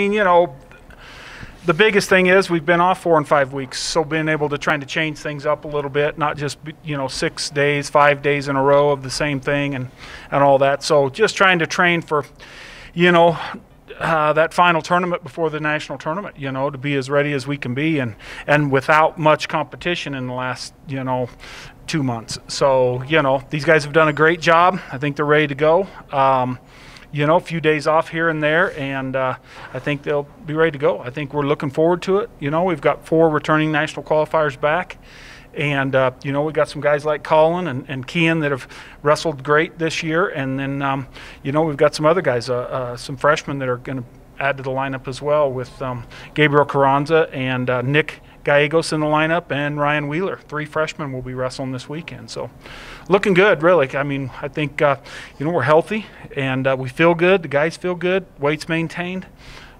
mean, the biggest thing is we've been off 4 and 5 weeks, so being able to trying to change things up a little bit, not just 6 days, 5 days in a row of the same thing and all that. So just trying to train for that final tournament before the national tournament, to be as ready as we can be and without much competition in the last 2 months. So these guys have done a great job. I think they're ready to go. A few days off here and there, and I think they'll be ready to go. I think we're looking forward to it. We've got 4 returning national qualifiers back, and we got some guys like Collin and Kean that have wrestled great this year, and then we've got some other guys, some freshmen that are going to add to the lineup as well, with Gabriel Carranza and Nick Gallegos in the lineup, and Ryan Wheeler. 3 freshmen will be wrestling this weekend. So looking good, really. I mean, I think, we're healthy and we feel good. The guys feel good. Weight's maintained.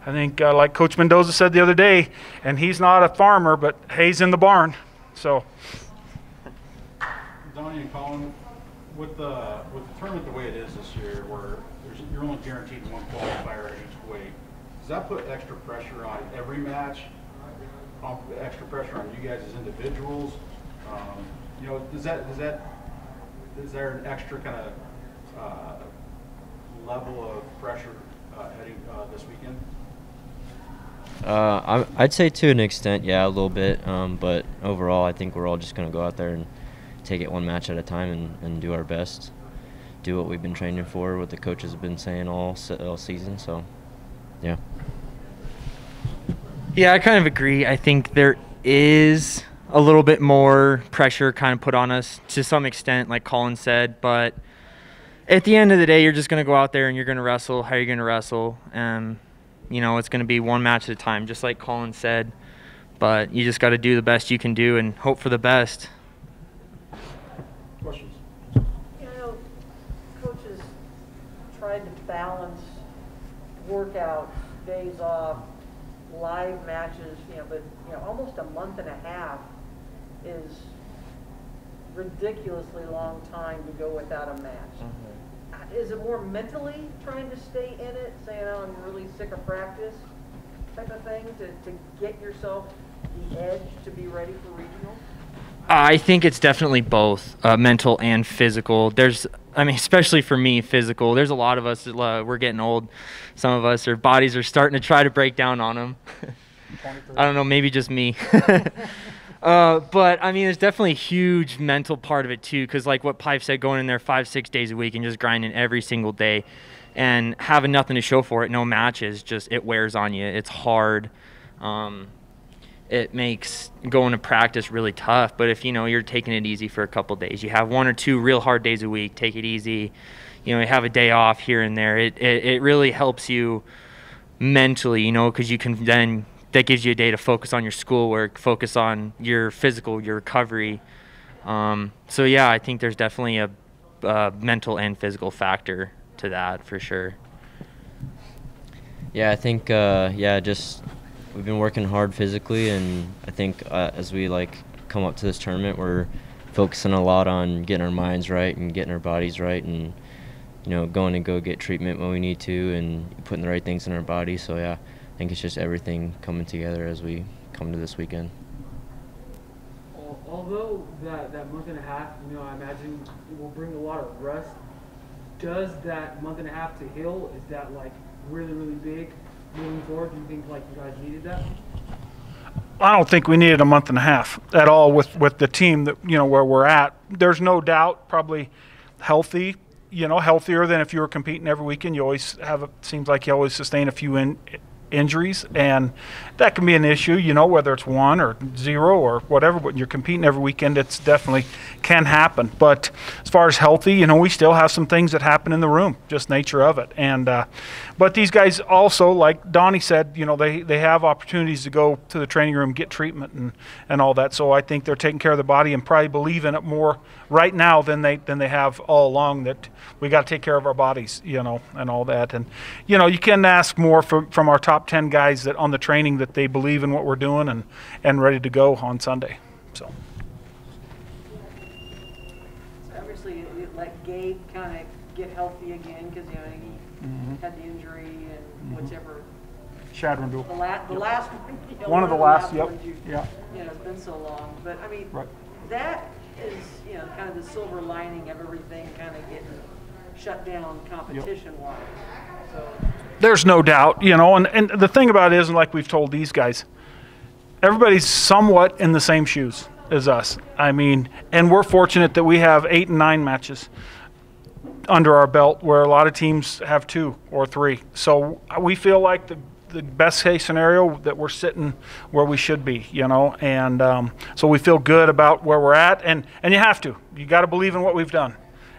I think, like Coach Mendoza said the other day, and he's not a farmer, but hay's in the barn. So. Donnie and Collin, with the tournament the way it is this year, where you're only guaranteed 1 qualifier at each weight, does that put extra pressure on every match? Extra pressure on you guys as individuals? Is there an extra kind of level of pressure heading this weekend? I'd say to an extent, yeah, a little bit. But overall, I think we're all just going to go out there and take it 1 match at a time and do our best, do what we've been training for, what the coaches have been saying all season. So, yeah. Yeah, I kind of agree. I think there is a little bit more pressure kind of put on us to some extent, like Collin said. But at the end of the day, you're just going to go out there and you're going to wrestle how you're going to wrestle. It's going to be 1 match at a time, just like Collin said. But you just got to do the best you can do and hope for the best. Questions? Coaches tried to balance workouts, days off, live matches, but almost a month and a half is ridiculously long time to go without a match. Mm-hmm. Is it more mentally trying to stay in it, saying, I'm really sick of practice type of thing, to get yourself the edge to be ready for regional? I think it's definitely both, mental and physical. Especially for me, physical. There's a lot of us that we're getting old. Some of us, our bodies are starting to try to break down on them. I don't know, maybe just me. But, there's definitely a huge mental part of it, too, because like what Pipe said, going in there 5-6 days a week and just grinding every single day and having nothing to show for it, no matches, it wears on you. It's hard. It makes going to practice really tough. But if you're taking it easy for a couple days, you have 1 or 2 real hard days a week, take it easy, you have a day off here and there, it really helps you mentally, because you can then, that gives you a day to focus on your schoolwork, focus on your physical, your recovery. So yeah, I think there's definitely a mental and physical factor to that for sure. Yeah, I think we've been working hard physically, and I think as we come up to this tournament, we're focusing a lot on getting our minds right and getting our bodies right, and going to go get treatment when we need to, and putting the right things in our body. So yeah, I think it's just everything coming together as we come to this weekend. Although that month and a half, I imagine it will bring a lot of rust. Does that month and a half to heal, is that really, really big moving forward? Do you think you guys needed that? I don't think we needed a month and a half at all with the team that where we're at. There's no doubt probably healthy, healthier than if you were competing every weekend. You always seems like you always sustain a few injuries, and that can be an issue, whether it's 1 or 0 or whatever, but when you're competing every weekend, it's definitely can happen. But as far as healthy, we still have some things that happen in the room, just nature of it. And but these guys also, like Donnie said, they have opportunities to go to the training room, get treatment and all that. So I think they're taking care of the body and probably believe in it more right now than they have all along, that we got to take care of our bodies, and all that. And you can ask more from our top 10 guys that on the training that they believe in what we're doing and ready to go on Sunday. So obviously you let Gabe kind of get healthy again, because he had the injury and whichever Shadron The last one. You know, One of the last, yep, ones yeah. You know, it's been so long, but I mean, Right. that is, you know, kind of the silver lining of everything kind of getting shut down competition-wise. So. There's no doubt, you know, and the thing about it is, and like we've told these guys, everybody's somewhat in the same shoes as us. I mean, and we're fortunate that we have 8 and 9 matches under our belt, where a lot of teams have 2 or 3. So we feel like the best case scenario that we're sitting where we should be, you know, and so we feel good about where we're at, and you have to. You got to believe in what we've done.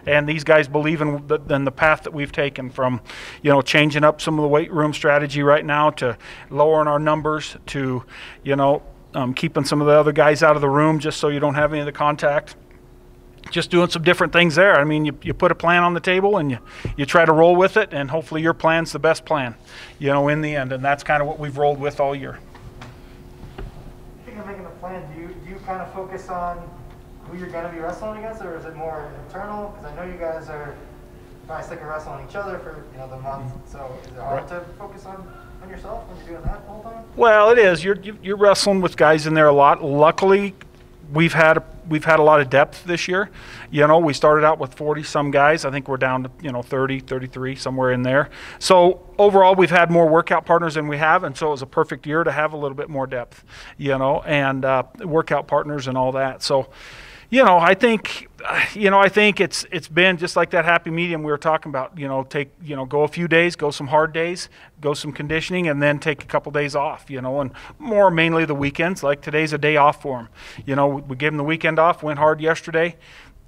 And these guys believe in the path that we've taken, from, you know, changing up some of the weight room strategy right now, to lowering our numbers, to, you know, keeping some of the other guys out of the room just so you don't have any of the contact. Just doing some different things there. I mean, you put a plan on the table and you try to roll with it, and hopefully your plan's the best plan, you know, in the end. And that's kind of what we've rolled with all year. Speaking of making a plan, do you kind of focus on who you're going to be wrestling against, or is it more internal? Because I know you guys are probably sick of wrestling each other for, you know, the month. So is it hard to focus on yourself when you're doing that the whole time? Well, it is. You're wrestling with guys in there a lot. Luckily, we've had a lot of depth this year. You know, we started out with 40 some guys. I think we're down to, you know, 30, 33, somewhere in there. So overall, we've had more workout partners than we have, and so it was a perfect year to have a little bit more depth, you know, and workout partners and all that. So, you know, I think it's been just like that happy medium we were talking about. You know, go a few days, go some hard days, go some conditioning, and then take a couple days off. You know, and more mainly the weekends. Like today's a day off for them. You know, we gave them the weekend off, went hard yesterday,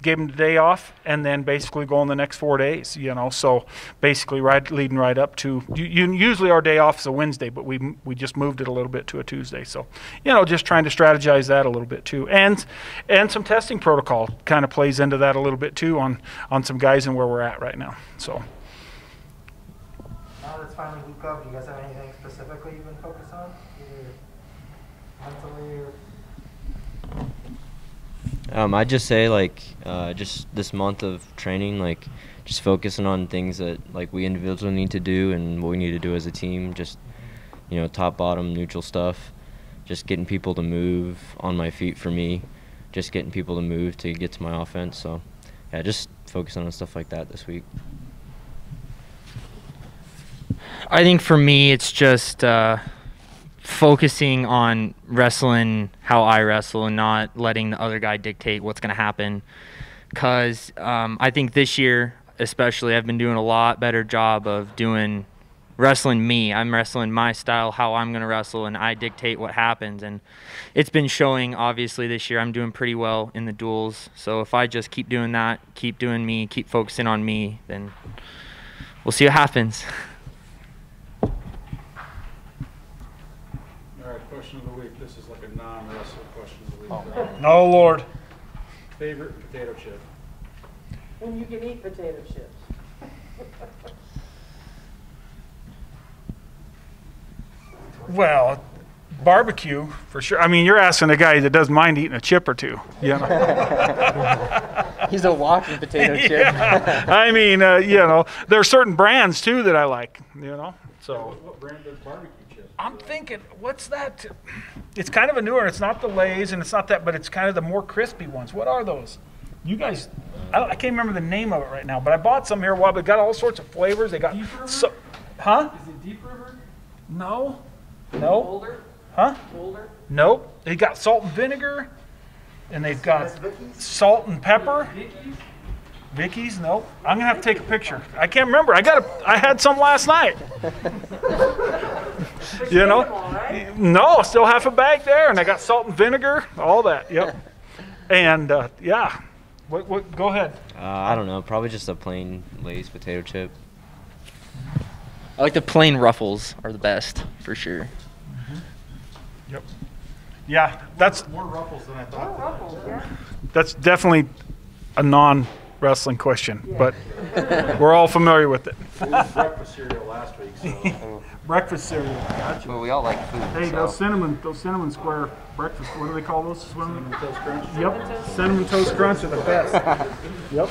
gave them the day off, and then basically go on the next 4 days. You know, so basically leading right up to usually our day off is a Wednesday, but we just moved it a little bit to a Tuesday. So, you know, just trying to strategize that a little bit too, and some testing protocol kind of plays into that a little bit too on some guys and where we're at right now. So. Now that's finally week up, do you guys have anything specifically you've been focused on, either mentally or? I'd just say, like, just this month of training, like, just focusing on things that, like, we individually need to do and what we need to do as a team. Just, you know, top, bottom, neutral stuff. Just getting people to move on my feet for me. Just getting people to move to get to my offense. So, yeah, just focusing on stuff like that this week. I think for me, it's just focusing on wrestling how I wrestle and not letting the other guy dictate what's going to happen. Because I think this year, especially, I've been doing a lot better job of wrestling me. I'm wrestling my style, how I'm going to wrestle, and I dictate what happens. And it's been showing, obviously, this year I'm doing pretty well in the duels. So if I just keep doing that, keep doing me, keep focusing on me, then we'll see what happens. Question of the week. This is like a non-wrestler question of the week. No, Lord. Favorite potato chip? When you can eat potato chips. Well, barbecue for sure. I mean, you're asking a guy that doesn't mind eating a chip or two. You know? He's a walking potato chip. Yeah. I mean, you know, there are certain brands too that I like. You know, so. What brand does barbecue chips? I'm thinking, what's that? It's kind of a newer. It's not the Lay's, and it's not that, but it's kind of the more crispy ones. What are those? You guys, I can't remember the name of it right now, but I bought some here a while. But got all sorts of flavors. They got Deep River? Huh? Is it Deep River? No. Boulder? Huh? Boulder? Nope. They got salt and vinegar, and they've got salt and pepper. Dickies? Vicky's? Nope. I'm gonna have to take a picture. I can't remember. I had some last night. You know? Right? No, still half a bag there, and I got salt and vinegar, all that. Yep. And yeah. What? Go ahead. I don't know. Probably just a plain Lay's potato chip. I like the plain Ruffles are the best, for sure. Yep. Yeah, that's More Ruffles than I thought. Ruffles, yeah. that's definitely a non-wrestling question, but we're all familiar with it. We had breakfast cereal last week, so. Breakfast cereal. Gotcha. Well, we all like food. Hey, those cinnamon square breakfast. What do they call those? Cinnamon Toast Crunch? Yep. Cinnamon toast crunch are the best. Yep.